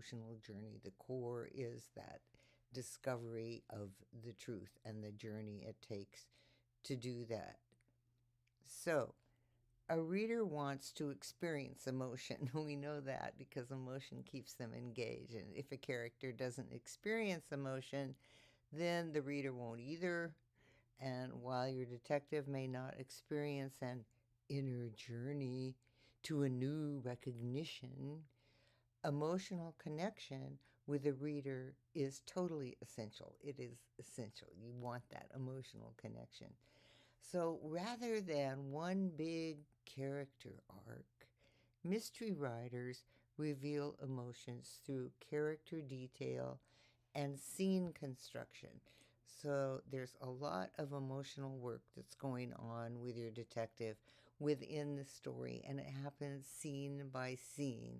emotional journey. The core is that discovery of the truth and the journey it takes to do that. So, a reader wants to experience emotion. We know that because emotion keeps them engaged. And if a character doesn't experience emotion, then the reader won't either. And while your detective may not experience an inner journey to a new recognition, emotional connection with the reader is totally essential. It is essential. You want that emotional connection. So rather than one big character arc, mystery writers reveal emotions through character detail and scene construction. So there's a lot of emotional work that's going on with your detective within the story, and it happens scene by scene.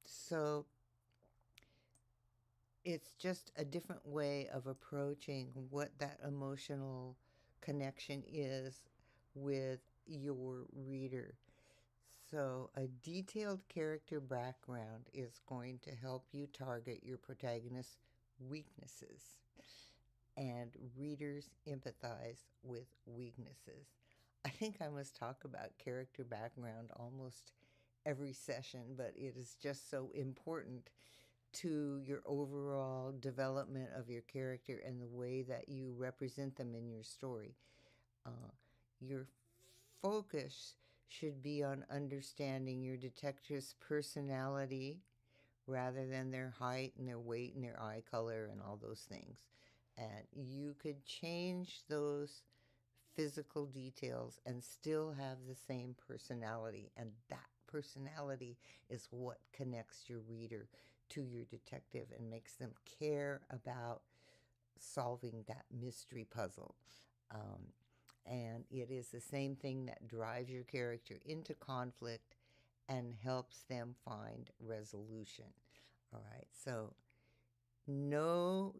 So it's just a different way of approaching what that emotional connection is with your reader. So a detailed character background is going to help you target your protagonist's weaknesses, and readers empathize with weaknesses. I think I must talk about character background almost every session, but it is just so important to your overall development of your character and the way that you represent them in your story. Your focus should be on understanding your detective's personality rather than their height and their weight and their eye color and all those things. And you could change those physical details and still have the same personality. And that personality is what connects your reader to your detective and makes them care about solving that mystery puzzle. And it is the same thing that drives your character into conflict and helps them find resolution. All right, so know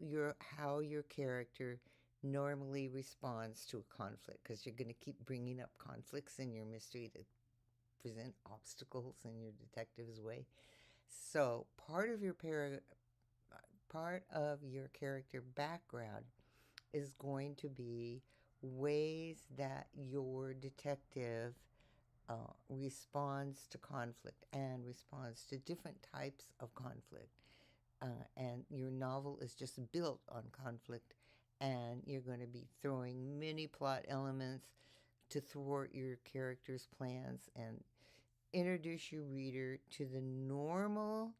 how your character normally responds to a conflict, because you're going to keep bringing up conflicts in your mystery to present obstacles in your detective's way. So part of your character background is going to be ways that your detective responds to conflict and responds to different types of conflict. And your novel is just built on conflict, and you're going to be throwing many plot elements to thwart your character's plans and introduce your reader to the normal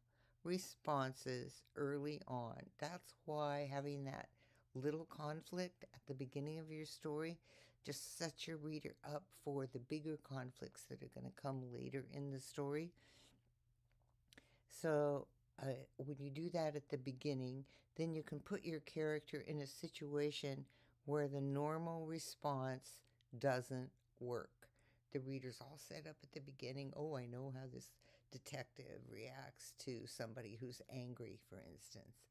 responses early on. That's why having that little conflict at the beginning of your story just sets your reader up for the bigger conflicts that are going to come later in the story. So when you do that at the beginning, then you can put your character in a situation where the normal response doesn't work. The reader's all set up at the beginning. Oh, I know how this detective reacts to somebody who's angry, for instance.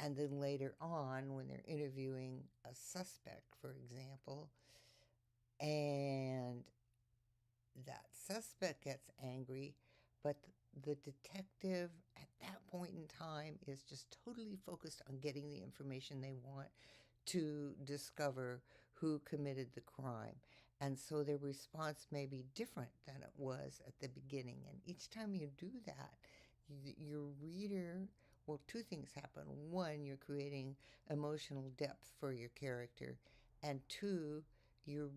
And then later on, when they're interviewing a suspect, for example, and that suspect gets angry, but the detective at that point in time is just totally focused on getting the information they want to discover who committed the crime. And so their response may be different than it was at the beginning. And each time you do that, your reader, well, two things happen. One, you're creating emotional depth for your character. And two, you're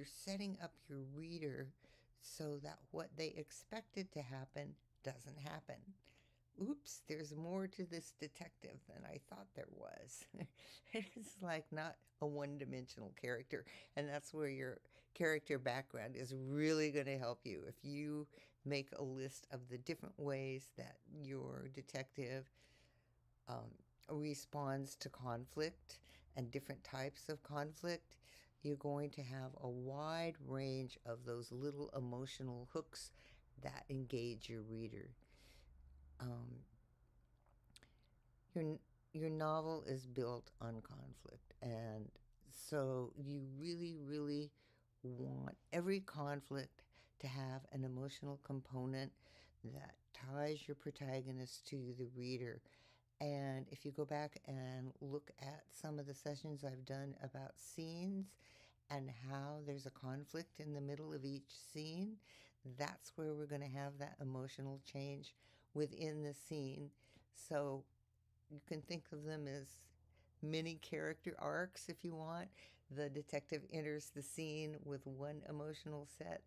setting up your reader so that what they expected to happen doesn't happen. Oops, there's more to this detective than I thought there was. It's like not a one-dimensional character, and that's where your character background is really going to help you. If you make a list of the different ways that your detective responds to conflict and different types of conflict, you're going to have a wide range of those little emotional hooks that engage your reader. Your novel is built on conflict, and so you really, really want every conflict to have an emotional component that ties your protagonist to the reader. And if you go back and look at some of the sessions I've done about scenes and how there's a conflict in the middle of each scene, that's where we're going to have that emotional change within the scene. So you can think of them as mini character arcs if you want. The detective enters the scene with one emotional set,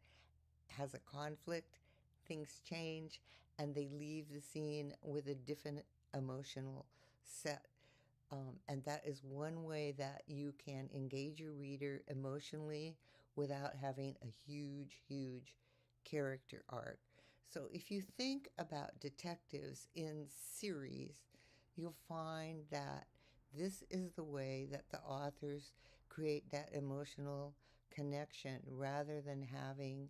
has a conflict, things change, and they leave the scene with a different emotional set. And that is one way that you can engage your reader emotionally without having a huge, huge character arc. So if you think about detectives in series, you'll find that this is the way that the authors create that emotional connection rather than having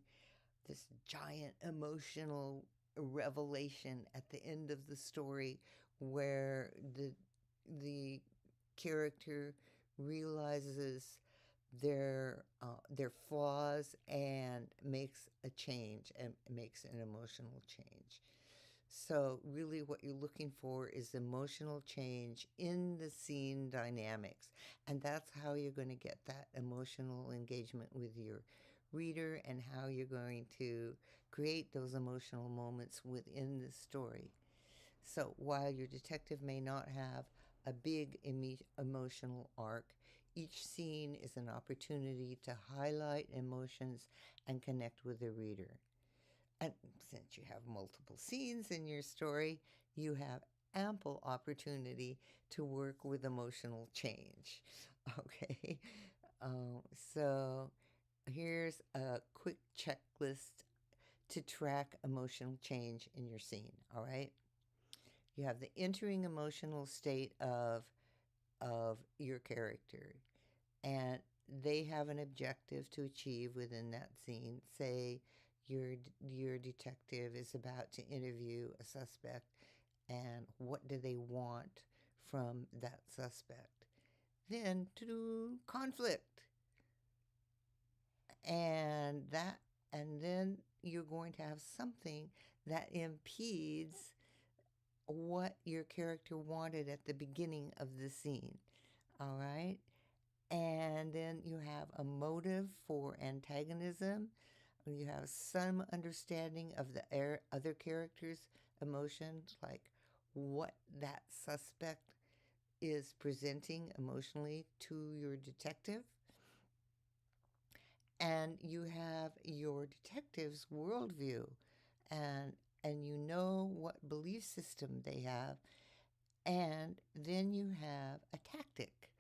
this giant emotional revelation at the end of the story where the character realizes their flaws and makes a change and makes an emotional change. So really what you're looking for is emotional change in the scene dynamics. And that's how you're going to get that emotional engagement with your reader and how you're going to create those emotional moments within the story. So while your detective may not have a big emotional arc, each scene is an opportunity to highlight emotions and connect with the reader. And since you have multiple scenes in your story, you have ample opportunity to work with emotional change. Okay, so here's a quick checklist to track emotional change in your scene. All right, you have the entering emotional state of your character, and they have an objective to achieve within that scene. Say your detective is about to interview a suspect, and what do they want from that suspect? Then to do conflict, and that and then you're going to have something that impedes what your character wanted at the beginning of the scene. All right, and then you have a motive for antagonism. You have some understanding of the other character's emotions, like what that suspect is presenting emotionally to your detective. And you have your detective's worldview, and and you know what belief system they have, and then you have a tactic.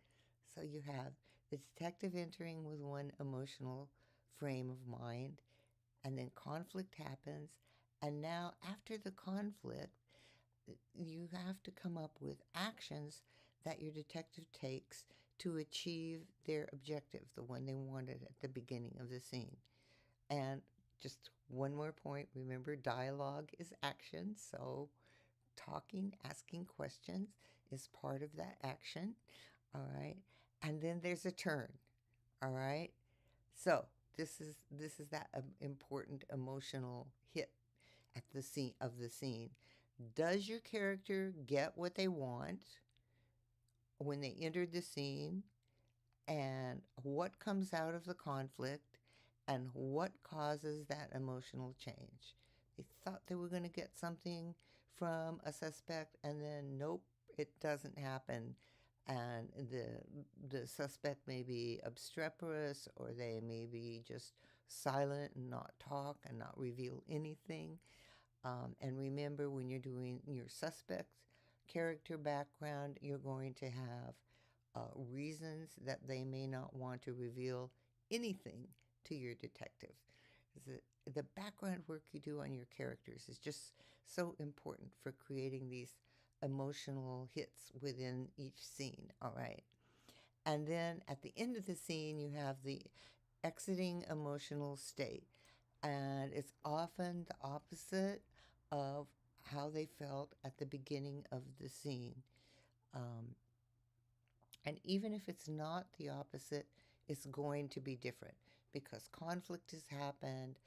So you have the detective entering with one emotional frame of mind, and then conflict happens. And now, after the conflict, you have to come up with actions that your detective takes to achieve their objective, the one they wanted at the beginning of the scene. And just one more point, remember, dialogue is action. So talking, asking questions is part of that action. All right. And then there's a turn. All right. So this is that important emotional hit at the scene of the scene. Does your character get what they want when they entered the scene? And what comes out of the conflict? And what causes that emotional change? They thought they were going to get something from a suspect, and then nope, it doesn't happen. And the suspect may be obstreperous, or they may be just silent and not talk and not reveal anything. And remember, when you're doing your suspect character background, you're going to have reasons that they may not want to reveal anything to your detective. The background work you do on your characters is just so important for creating these emotional hits within each scene, all right? And then at the end of the scene, you have the exiting emotional state. And it's often the opposite of how they felt at the beginning of the scene. Um, and even if it's not the opposite, it's going to be different because conflict has happened,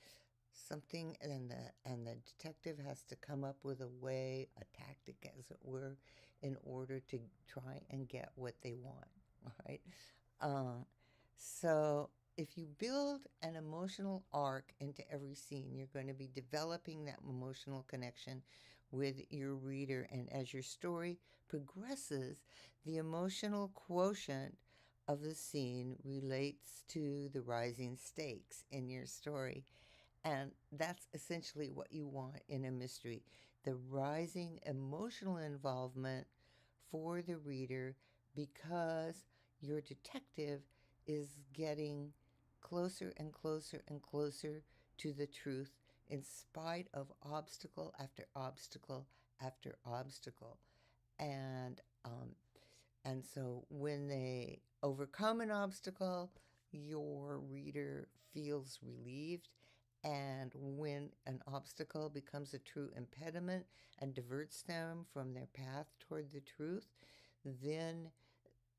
something, and the detective has to come up with a way, a tactic as it were, in order to try and get what they want. All right. uh, so if you build an emotional arc into every scene, you're going to be developing that emotional connection with your reader, and as your story progresses, the emotional quotient of the scene relates to the rising stakes in your story. And that's essentially what you want in a mystery, the rising emotional involvement for the reader, because your detective is getting closer and closer and closer to the truth in spite of obstacle after obstacle after obstacle. And and so when they overcome an obstacle, your reader feels relieved. And when an obstacle becomes a true impediment and diverts them from their path toward the truth, then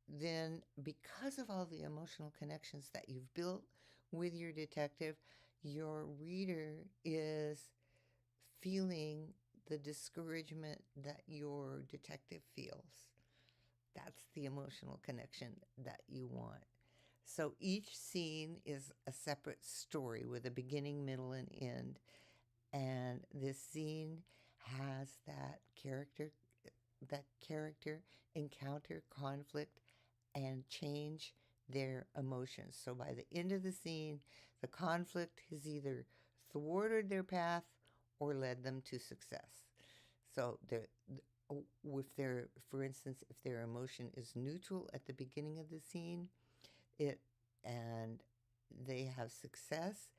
then because of all the emotional connections that you've built with your detective, your reader is feeling the discouragement that your detective feels. That's the emotional connection that you want. So each scene is a separate story with a beginning, middle, and end. And this scene has that character encounter conflict and change their emotions. So by the end of the scene, the conflict has either thwarted their path or led them to success. So if their, for instance, if their emotion is neutral at the beginning of the scene, it and they have success,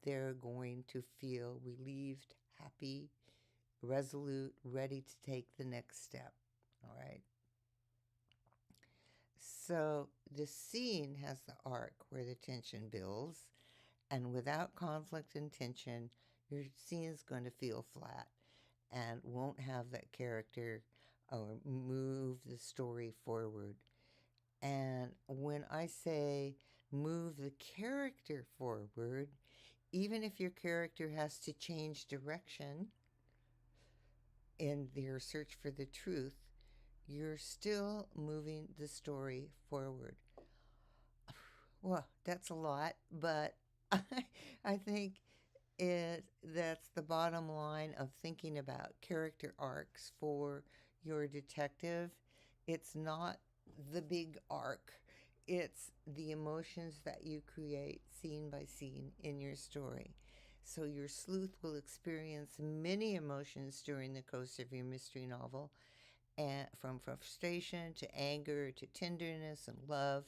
they're going to feel relieved, happy, resolute, ready to take the next step. All right. So the scene has the arc where the tension builds, and without conflict and tension, your scene is going to feel flat and won't have that character or move the story forward. And when I say move the character forward, even if your character has to change direction in their search for the truth, you're still moving the story forward. Well, that's a lot, but I think that's the bottom line of thinking about character arcs for your detective. It's not the big arc. It's the emotions that you create scene by scene in your story. So your sleuth will experience many emotions during the course of your mystery novel, and from frustration to anger to tenderness and love.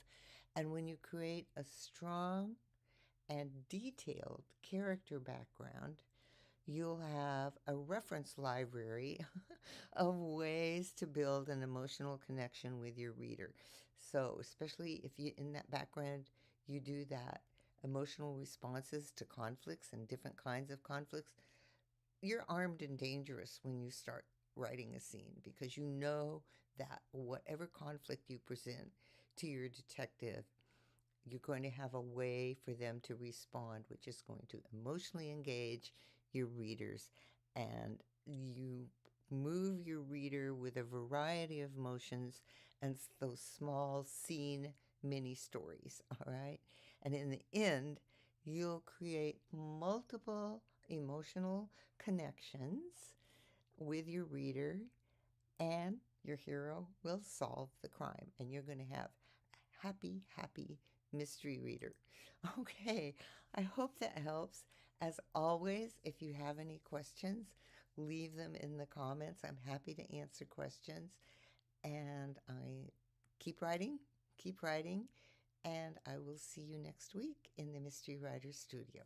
And when you create a strong and detailed character background, you'll have a reference library of ways to build an emotional connection with your reader. So, especially if you in that background you do that emotional responses to conflicts and different kinds of conflicts, you're armed and dangerous when you start writing a scene, because you know that whatever conflict you present to your detective, you're going to have a way for them to respond, which is going to emotionally engage your readers. And you move your reader with a variety of emotions and those small scene mini stories, all right? And in the end, you'll create multiple emotional connections with your reader, and your hero will solve the crime, and you're going to have a happy, happy mystery reader. Okay, I hope that helps. As always, if you have any questions, leave them in the comments. I'm happy to answer questions. And I keep writing, and I will see you next week in the Mystery Writer Studio.